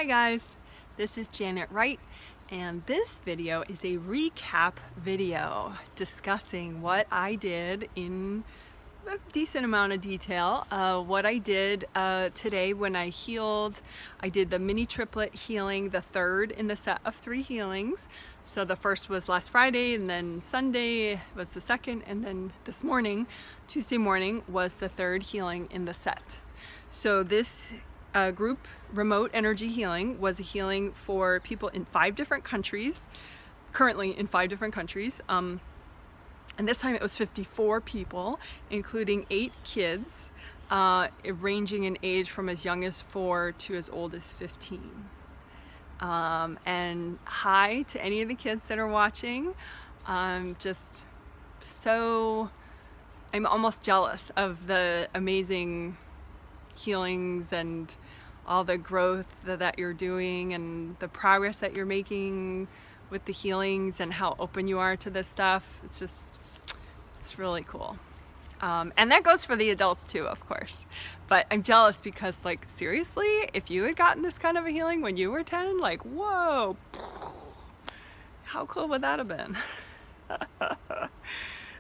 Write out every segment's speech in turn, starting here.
Hi guys, this is Janet Wright, and this video is a recap video discussing what I did in a decent amount of detail. What I did today when I healed. I did the mini triplet healing, the third in the set of 3 healings. So the first was last Friday, and then Sunday was the second, and then this morning, Tuesday morning, was the third healing in the set. So this group remote energy healing was a healing for people in 5 different countries, currently in 5 different countries. And this time it was 54 people, including 8 kids, ranging in age from as young as 4 to as old as 15. And hi to any of the kids that are watching. I'm almost jealous of the amazing healings and all the growth that you're doing and the progress that you're making with the healings and how open you are to this stuff. It's really cool. And that goes for the adults too, of course. But I'm jealous because, like, seriously, if you had gotten this kind of a healing when you were 10, like, whoa, how cool would that have been?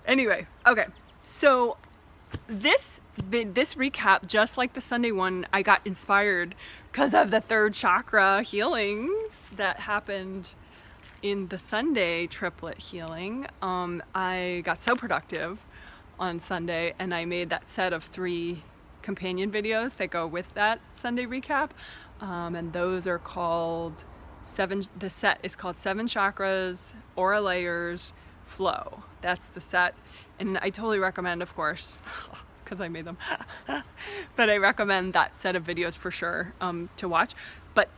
Anyway, okay, so this recap, just like the Sunday one, I got inspired because of the third chakra healings that happened in the Sunday triplet healing. I got so productive on Sunday, and I made that set of 3 companion videos that go with that Sunday recap, and those are called the set is called 7 Chakras, Aura Layers, Flow. That's the set. And I totally recommend, of course, because I made them, but I recommend that set of videos for sure to watch. But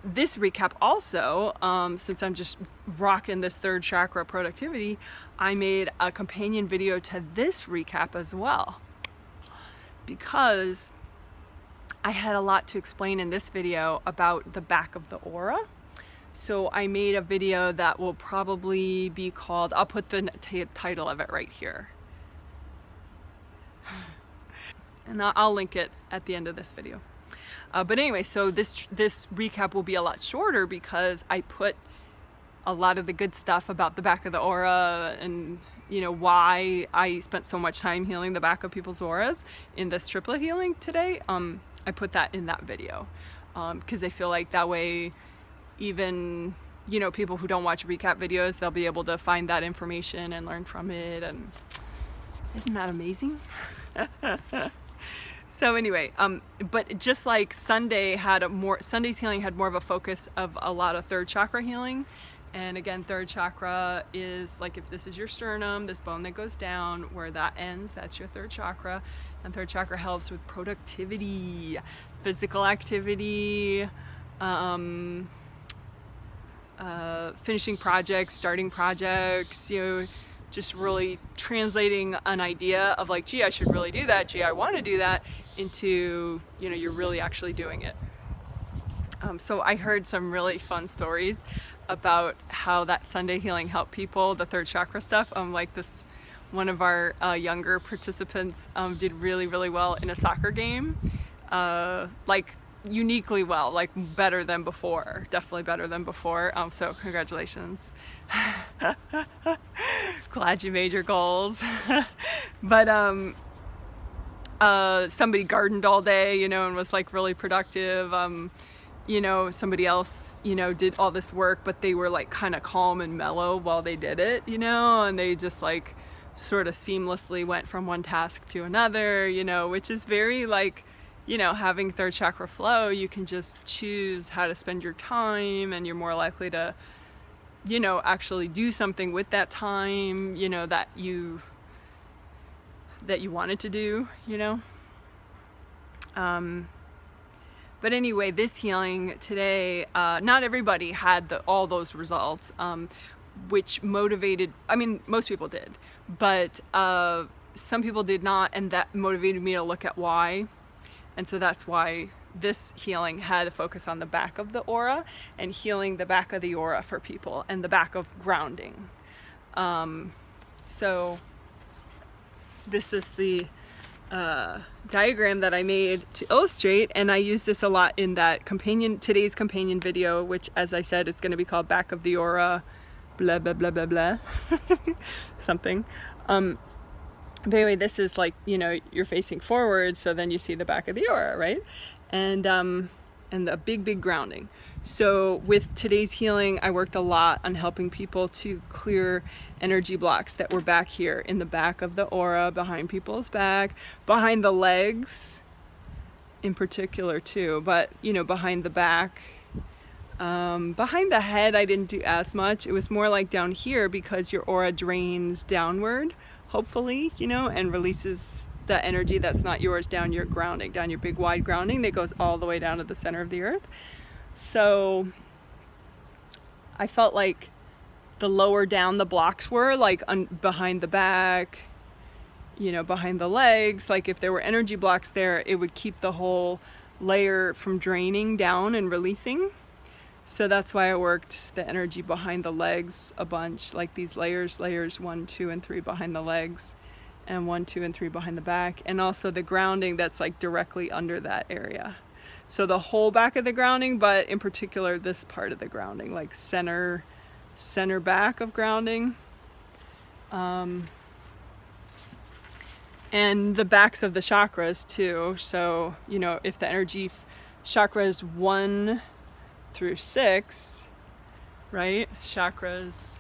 this recap also, since I'm just rocking this third chakra productivity, I made a companion video to this recap as well, because I had a lot to explain in this video about the back of the aura. So I made a video that will probably be called, I'll put the title of it right here. And I'll link it at the end of this video. But anyway, so this recap will be a lot shorter because I put a lot of the good stuff about the back of the aura and, you know, why I spent so much time healing the back of people's auras in this triplet healing today. I put that in that video because I feel like that way, even, you know, people who don't watch recap videos, they'll be able to find that information and learn from it. And isn't that amazing? So anyway, but just like Sunday's healing had more of a focus of a lot of third chakra healing. And again, third chakra is like, if this is your sternum, this bone that goes down, where that ends, that's your third chakra. And third chakra helps with productivity, physical activity, finishing projects, starting projects, you know, just really translating an idea of like, gee, I should really do that, gee, I want to do that, into, you know, you're really actually doing it. So I heard some really fun stories about how that Sunday healing helped people, the third chakra stuff. Like this, one of our younger participants did really, really well in a soccer game, like uniquely well, like better than before, definitely better than before. So congratulations. Glad you made your goals. But somebody gardened all day, you know, and was like really productive. You know, somebody else, you know, did all this work, but they were like kind of calm and mellow while they did it, you know, and they just like sort of seamlessly went from one task to another, you know, which is very like, you know, having third chakra flow, you can just choose how to spend your time, and you're more likely to, you know, actually do something with that time, you know, that you wanted to do, you know. But anyway, this healing today, not everybody had all those results, which motivated, I mean, most people did, but some people did not, and that motivated me to look at why. And so that's why this healing had a focus on the back of the aura and healing the back of the aura for people and the back of grounding. So this is the diagram that I made to illustrate, and I use this a lot in that today's companion video, which, as I said, it's going to be called Back of the Aura, blah blah blah blah blah, something. But anyway, this is like, you know, you're facing forward, so then you see the back of the aura, right? And the big grounding. So with today's healing, I worked a lot on helping people to clear energy blocks that were back here in the back of the aura, behind people's back, behind the legs in particular too, but you know, behind the back. Behind the head, I didn't do as much. It was more like down here, because your aura drains downward, hopefully, you know, and releases the energy that's not yours down your grounding, down your big wide grounding that goes all the way down to the center of the earth. So I felt like the lower down the blocks were, like behind the back, you know, behind the legs, like if there were energy blocks there, it would keep the whole layer from draining down and releasing. So that's why I worked the energy behind the legs a bunch, like these layers 1, 2, and 3 behind the legs, and 1, 2, and 3 behind the back, and also the grounding that's like directly under that area. So the whole back of the grounding, but in particular this part of the grounding, like center back of grounding. And the backs of the chakras too. So, you know, if the energy chakras 1 through 6, right? Chakras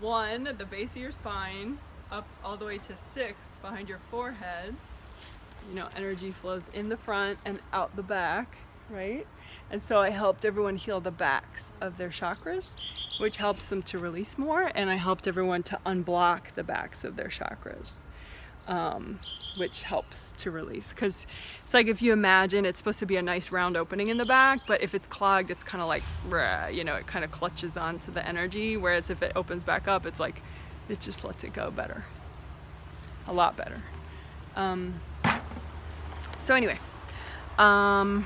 1 at the base of your spine, up all the way to 6 behind your forehead. You know, energy flows in the front and out the back, right? And so I helped everyone heal the backs of their chakras, which helps them to release more. And I helped everyone to unblock the backs of their chakras, which helps to release. Because it's like, if you imagine, it's supposed to be a nice round opening in the back, but if it's clogged, it's kind of like, you know, it kind of clutches onto the energy. Whereas if it opens back up, it's like, it just lets it go better. A lot better. So anyway, so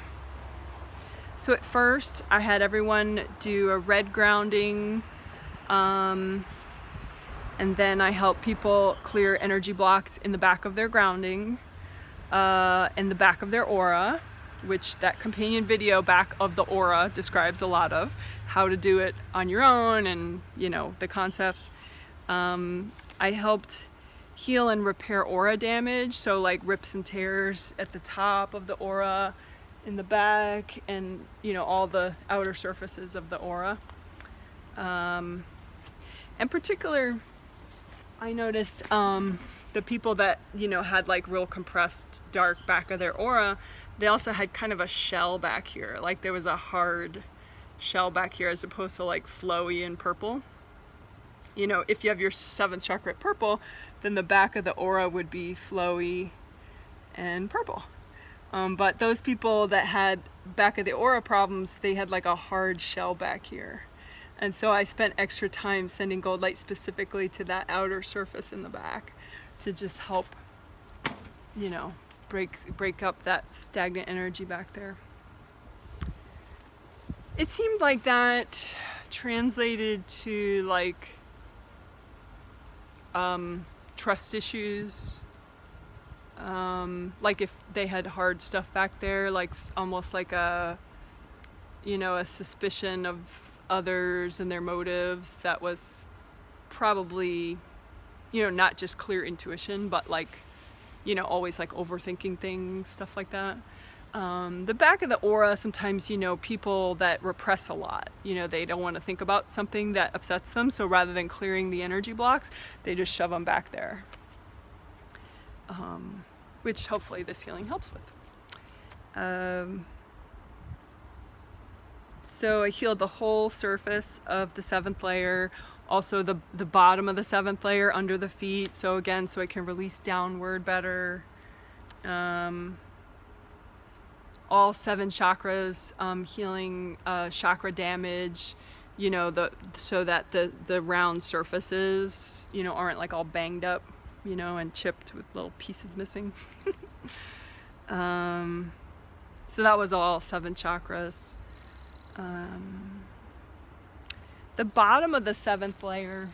at first I had everyone do a red grounding, and then I helped people clear energy blocks in the back of their grounding, in the back of their aura, which that companion video, Back of the Aura, describes a lot of how to do it on your own, and you know, the concepts. I helped heal and repair aura damage, so like rips and tears at the top of the aura, in the back, and you know, all the outer surfaces of the aura. In particular, I noticed the people that, you know, had like real compressed dark back of their aura, they also had kind of a shell back here, like there was a hard shell back here as opposed to like flowy and purple. You know, if you have your 7th chakra at purple, then the back of the aura would be flowy and purple. But those people that had back of the aura problems, they had like a hard shell back here. And so I spent extra time sending gold light specifically to that outer surface in the back to just help, you know, break up that stagnant energy back there. It seemed like that translated to like trust issues, like if they had hard stuff back there, like almost like a, you know, a suspicion of others and their motives, that was probably, you know, not just clear intuition, but like, you know, always like overthinking things, stuff like that. The back of the aura, sometimes, you know, people that repress a lot, you know, they don't want to think about something that upsets them, so rather than clearing the energy blocks, they just shove them back there, which hopefully this healing helps with. So I healed the whole surface of the 7th layer, also the bottom of the 7th layer under the feet, so again, so it can release downward better. All 7 chakras, healing chakra damage, you know, so that the round surfaces, you know, aren't like all banged up, you know, and chipped with little pieces missing. So that was all 7 chakras. The bottom of the 7th layer,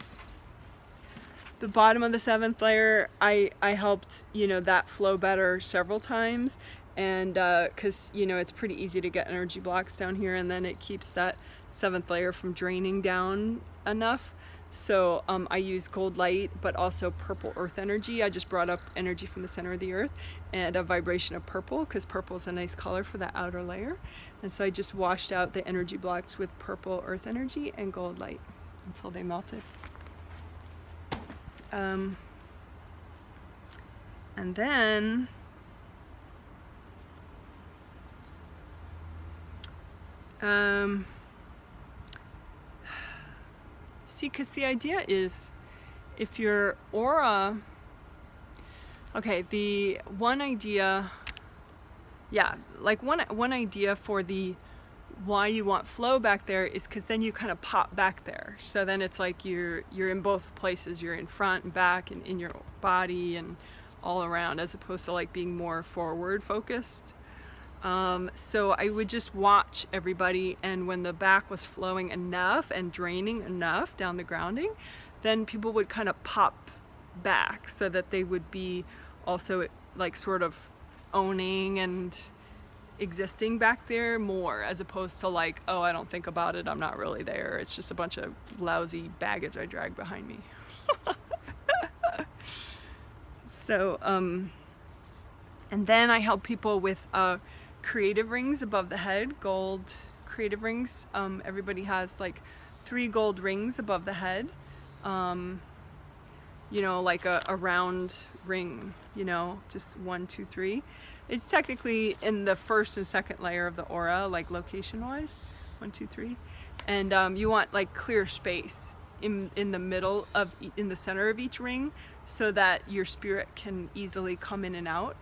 the bottom of the 7th layer, I helped, you know, that flow better several times. And because, you know, it's pretty easy to get energy blocks down here, and then it keeps that 7th layer from draining down enough. So I use gold light, but also purple earth energy. I just brought up energy from the center of the earth and a vibration of purple, because purple is a nice color for that outer layer. And so I just washed out the energy blocks with purple earth energy and gold light until they melted. And then see, because the idea is, if your aura, okay, the one idea, yeah, like one idea for the why you want flow back there is because then you kind of pop back there. So then it's like you're in both places. You're in front and back and in your body and all around, as opposed to like being more forward focused. So I would just watch everybody, and when the back was flowing enough and draining enough down the grounding, then people would kind of pop back, so that they would be also like sort of owning and existing back there more, as opposed to like, oh, I don't think about it, I'm not really there, it's just a bunch of lousy baggage I drag behind me. So and then I help people with creative rings above the head, gold creative rings. Everybody has like 3 gold rings above the head, you know, like a round ring, you know, just 1, 2, 3. It's technically in the 1st and 2nd layer of the aura, like location wise, 1, 2, 3. And you want like clear space in the middle of, in the center of each ring, so that your spirit can easily come in and out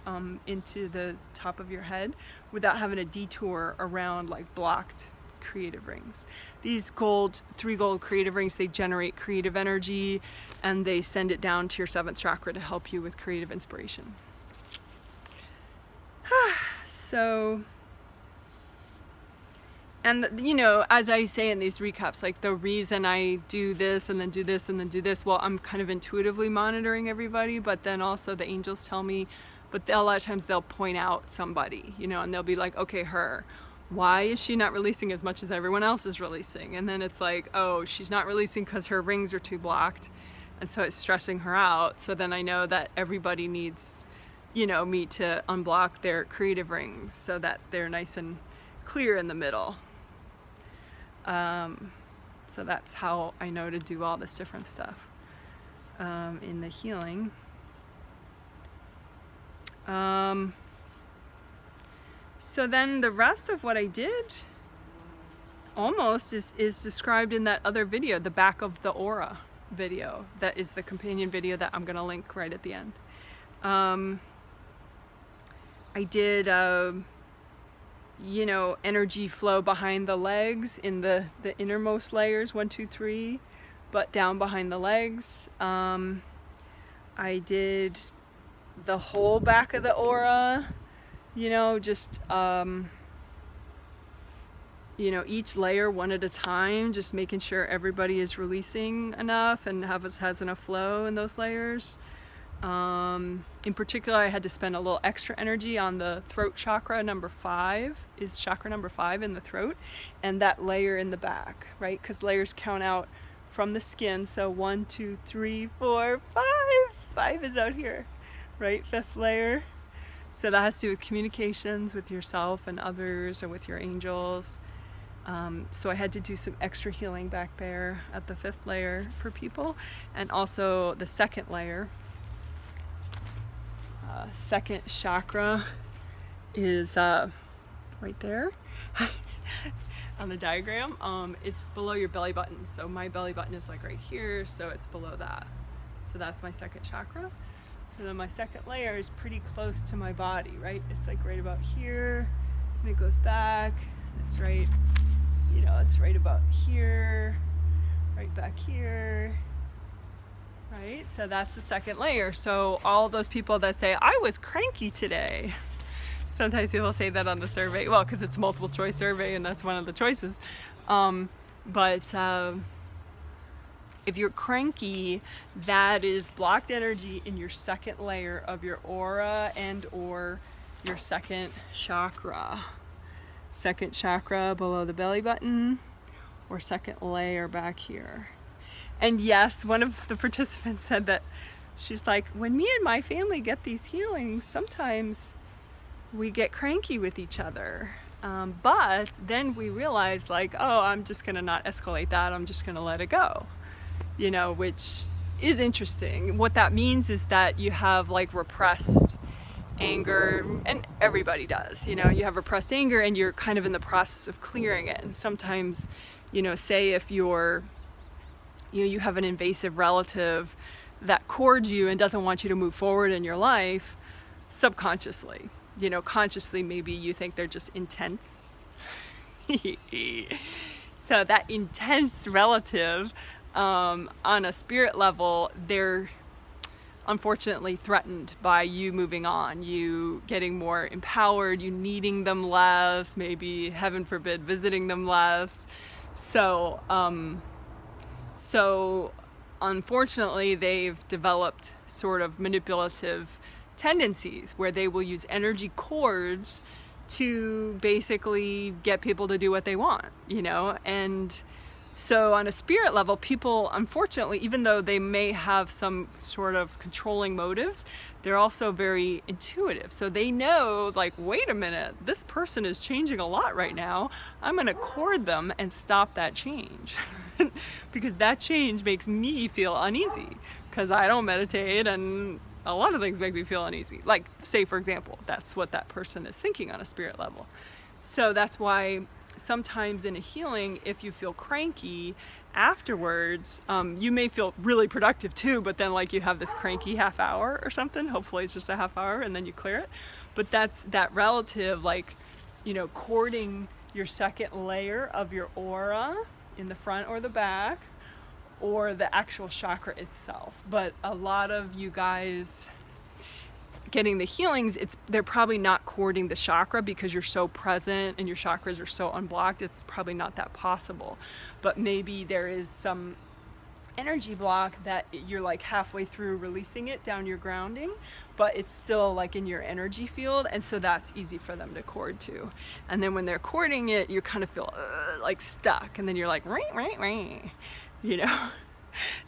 into the top of your head without having a detour around like blocked creative rings. These 3 gold creative rings, they generate creative energy, and they send it down to your 7th chakra to help you with creative inspiration. So, and you know, as I say in these recaps, like the reason I do this and then do this and then do this, well, I'm kind of intuitively monitoring everybody, but then also the angels tell me, but a lot of times they'll point out somebody, you know, and they'll be like, okay, her, why is she not releasing as much as everyone else is releasing? And then it's like, oh, she's not releasing because her rings are too blocked, and so it's stressing her out. So then I know that everybody needs, you know, me to unblock their creative rings so that they're nice and clear in the middle. So that's how I know to do all this different stuff in the healing. So then the rest of what I did almost is described in that other video, the back of the aura video. That is the companion video that I'm gonna link right at the end. I did you know, energy flow behind the legs in the innermost layers, 1, 2, 3, but down behind the legs. I did the whole back of the aura, you know, just you know, each layer one at a time, just making sure everybody is releasing enough and has enough flow in those layers. In particular, I had to spend a little extra energy on the throat chakra. Number 5 is chakra number 5 in the throat, and that layer in the back, right? Because layers count out from the skin. So 1, 2, 3, 4, 5. 5 is out here, right? 5th layer. So that has to do with communications with yourself and others, or with your angels. So I had to do some extra healing back there at the 5th layer for people, and also the 2nd layer. 2nd chakra is right there on the diagram. It's below your belly button. So my belly button is like right here, so it's below that. So that's my 2nd chakra. So then my 2nd layer is pretty close to my body, right? It's like right about here, and it goes back. It's right, you know, it's right about here, right back here. Right, so that's the 2nd layer. So all those people that say, I was cranky today. Sometimes people say that on the survey, well, because it's a multiple choice survey and that's one of the choices. But it If you're cranky, that is blocked energy in your second layer of your aura and or your second chakra. Second chakra below the belly button, or second layer back here. And yes, one of the participants said that she's like, when me and my family get these healings, sometimes we get cranky with each other. But then we realize like, oh, I'm just gonna not escalate that, I'm just gonna let it go. You know, which is interesting. What that means is that you have like repressed anger, and everybody does, you know, you have repressed anger and you're kind of in the process of clearing it. And sometimes, you know, say if you're, you know, you have an invasive relative that cords you and doesn't want you to move forward in your life, subconsciously, you know, consciously maybe you think they're just intense. So that intense relative, on a spirit level, they're unfortunately threatened by you moving on, you getting more empowered, you needing them less, maybe heaven forbid visiting them less. So unfortunately they've developed sort of manipulative tendencies where they will use energy cords to basically get people to do what they want, you know. And so on a spirit level, people, unfortunately, even though they may have some sort of controlling motives, they're also very intuitive. So they know, like, wait a minute, this person is changing a lot right now. I'm going to cord them and stop that change. Because that change makes me feel uneasy. Because I don't meditate and a lot of things make me feel uneasy. Like, say, for example, that's what that person is thinking on a spirit level. So that's why sometimes in a healing, if you feel cranky afterwards, you may feel really productive too, but then like you have this cranky half hour or something. Hopefully it's just a half hour and then you clear it. But that's that relative, like, you know, cording your second layer of your aura in the front or the back, or the actual chakra itself. But a lot of you guys getting the healings, they're probably not cording the chakra because you're so present and your chakras are so unblocked. It's probably not that possible. But maybe there is some energy block that you're like halfway through releasing it down your grounding, but it's still like in your energy field, and so that's easy for them to cord to. And then when they're cording it, you kind of feel like stuck, and then you're like, right, you know.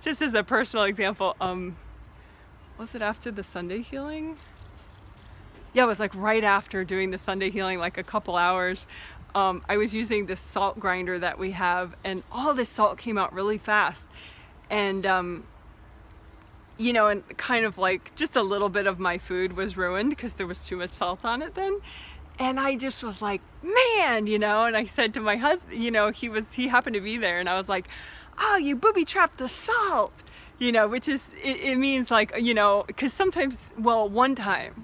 Just as a personal example, was it after the Sunday healing? Yeah, it was like right after doing the Sunday healing, like a couple hours. I was using this salt grinder that we have, and all this salt came out really fast. And, you know, and kind of like just a little bit of my food was ruined because there was too much salt on it then. And I just was like, man, you know, and I said to my husband, you know, he happened to be there, and I was like, oh, you booby trapped the salt, you know, which is, it means like, you know, because sometimes, well, one time,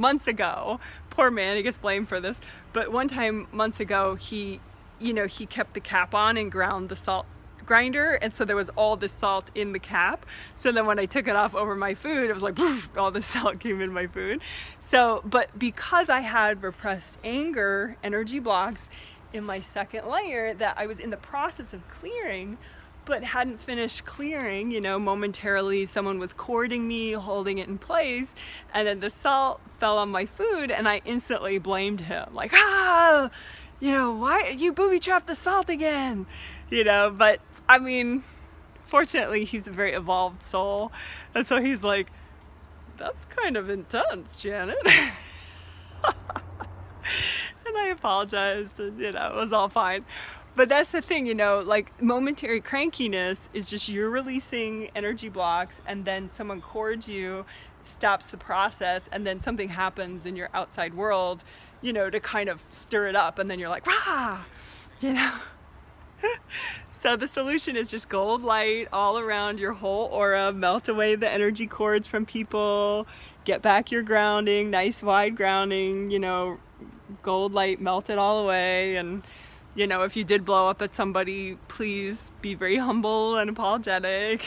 months ago, poor man, he gets blamed for this, but one time, months ago, he, you know, he kept the cap on and ground the salt grinder, and so there was all this salt in the cap. So then when I took it off over my food, it was like, poof, all the salt came in my food. So, but because I had repressed anger, energy blocks in my second layer that I was in the process of clearing, but hadn't finished clearing, you know, momentarily someone was cording me, holding it in place, and then the salt fell on my food, and I instantly blamed him, like, you know, why you booby trapped the salt again, you know. But I mean, fortunately he's a very evolved soul, and so he's like, that's kind of intense, Janet. And I apologized, and you know, it was all fine. But that's the thing, you know, like momentary crankiness is just you're releasing energy blocks, and then someone cords you, stops the process, and then something happens in your outside world, you know, to kind of stir it up, and then you're like, rah, you know. So the solution is just gold light all around your whole aura, melt away the energy cords from people, get back your grounding, nice wide grounding, you know, gold light, melt it all away. And you know, if you did blow up at somebody, please be very humble and apologetic.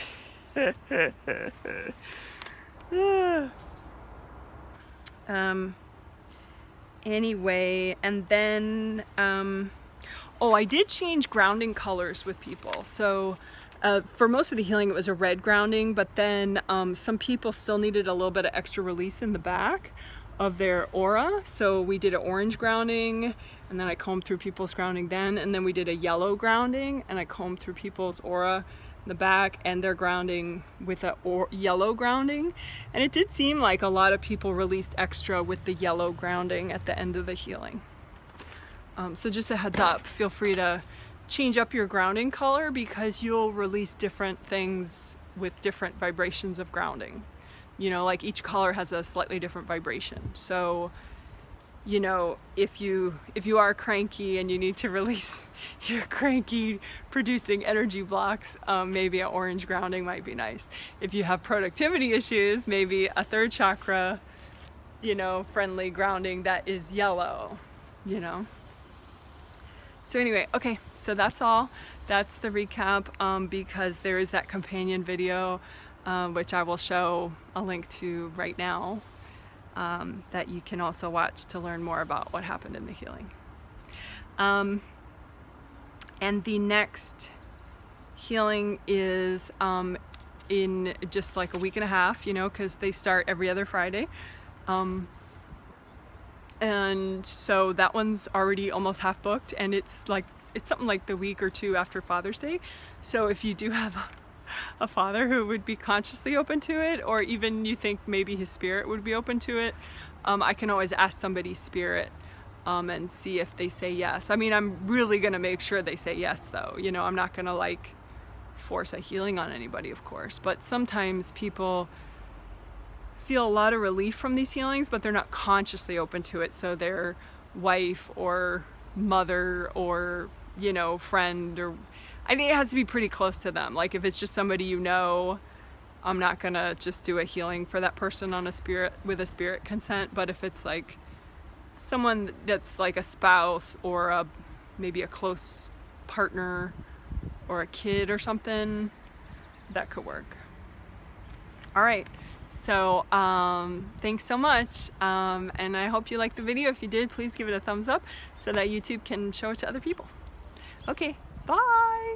Anyway, and then, oh, I did change grounding colors with people. So For most of the healing, it was a red grounding, but then some people still needed a little bit of extra release in the back of their aura. So we did an orange grounding, and then I combed through people's grounding then, and then we did a yellow grounding, and I combed through people's aura in the back and their grounding with a yellow grounding. And it did seem like a lot of people released extra with the yellow grounding at the end of the healing. So just a heads up, feel free to change up your grounding color because you'll release different things with different vibrations of grounding. You know, like each color has a slightly different vibration. So, you know, if you are cranky and you need to release your cranky producing energy blocks, maybe an orange grounding might be nice. If you have productivity issues, maybe a third chakra, you know, friendly grounding that is yellow, you know. So anyway, okay, so that's all. That's the recap, because there is that companion video, which I will show a link to right now, that you can also watch to learn more about what happened in the healing. And the next healing is in just like a week and a half, you know, because they start every other Friday. And so that one's already almost half booked, and it's something like the week or two after Father's Day. So if you do have a father who would be consciously open to it, or even you think maybe his spirit would be open to it, I can always ask somebody's spirit and see if they say yes. I mean, I'm really gonna make sure they say yes though. You know, I'm not gonna like force a healing on anybody, of course, but sometimes people feel a lot of relief from these healings, but they're not consciously open to it. So their wife or mother or, you know, friend, or I think it has to be pretty close to them. Like if it's just somebody you know, I'm not gonna just do a healing for that person on a spirit with a spirit consent. But if it's like someone that's like a spouse or maybe a close partner or a kid or something, that could work. All right. So thanks so much, and I hope you liked the video. If you did, please give it a thumbs up so that YouTube can show it to other people. Okay, bye!